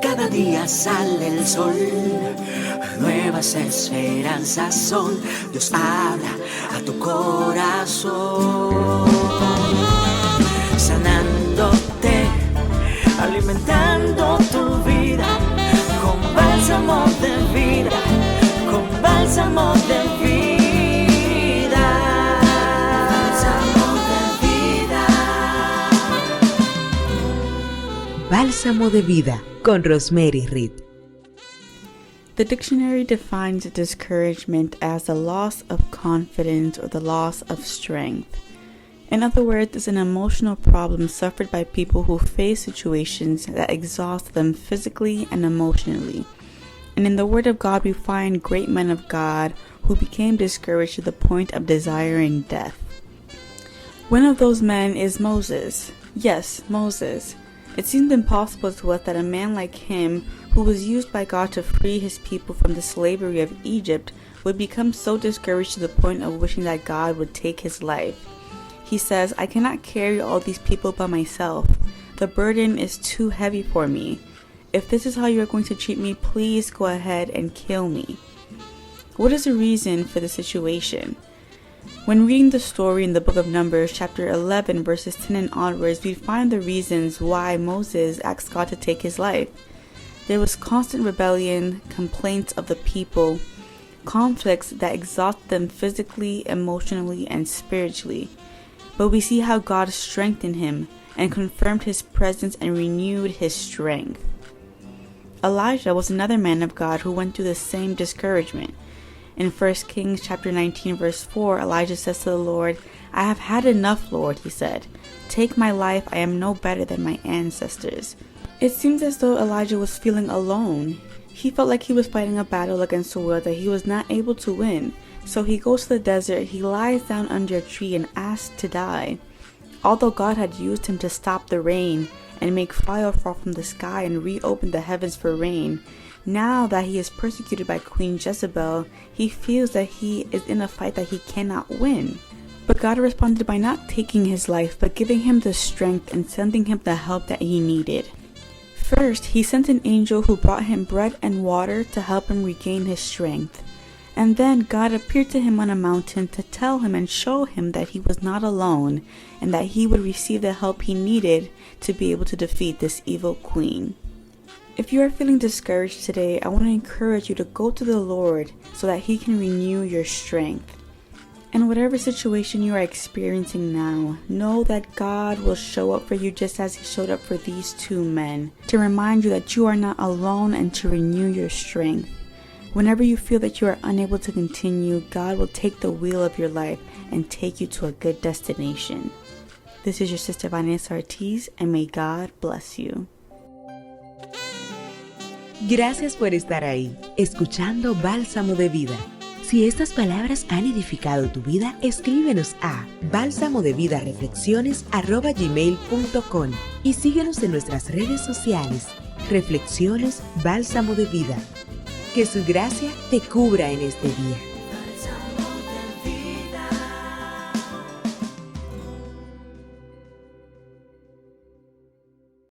Cada día sale el sol, nuevas esperanzas son. Dios habla a tu corazón, sanándote, alimentando tu vida con bálsamo de vida, con bálsamo de vida, bálsamo de vida. Bálsamo de vida con Rosmery y Reid. The dictionary defines discouragement as the loss of confidence or the loss of strength. In other words, it's an emotional problem suffered by people who face situations that exhaust them physically and emotionally. And in the Word of God, we find great men of God who became discouraged to the point of desiring death. One of those men is Moses. Yes, Moses. It seemed impossible to us that a man like him, who was used by God to free his people from the slavery of Egypt, would become so discouraged to the point of wishing that God would take his life. He says, "I cannot carry all these people by myself. The burden is too heavy for me. If this is how you are going to treat me, please go ahead and kill me." What is the reason for the situation? When reading the story in the book of Numbers, chapter 11, verses 10 and onwards, we find the reasons why Moses asked God to take his life. There was constant rebellion, complaints of the people, conflicts that exhausted them physically, emotionally, and spiritually. But we see how God strengthened him and confirmed his presence and renewed his strength. Elijah was another man of God who went through the same discouragement. In 1 Kings chapter 19 verse 4, Elijah says to the Lord, "I have had enough, Lord," he said. "Take my life, I am no better than my ancestors." It seems as though Elijah was feeling alone. He felt like he was fighting a battle against a world that he was not able to win. So he goes to the desert, he lies down under a tree and asks to die. Although God had used him to stop the rain and make fire fall from the sky and reopen the heavens for rain, now that he is persecuted by Queen Jezebel, he feels that he is in a fight that he cannot win. But God responded by not taking his life, but giving him the strength and sending him the help that he needed. First, he sent an angel who brought him bread and water to help him regain his strength. And then God appeared to him on a mountain to tell him and show him that he was not alone and that he would receive the help he needed to be able to defeat this evil queen. If you are feeling discouraged today, I want to encourage you to go to the Lord so that He can renew your strength. And whatever situation you are experiencing now, know that God will show up for you just as He showed up for these two men, to remind you that you are not alone and to renew your strength. Whenever you feel that you are unable to continue, God will take the wheel of your life and take you to a good destination. This is your sister Vanessa Ortiz, and may God bless you. Gracias por estar ahí, escuchando Bálsamo de Vida. Si estas palabras han edificado tu vida, escríbenos a balsamodevidareflexiones@gmail.com y síguenos en nuestras redes sociales. Reflexiones Bálsamo de Vida. Que su gracia te cubra en este día.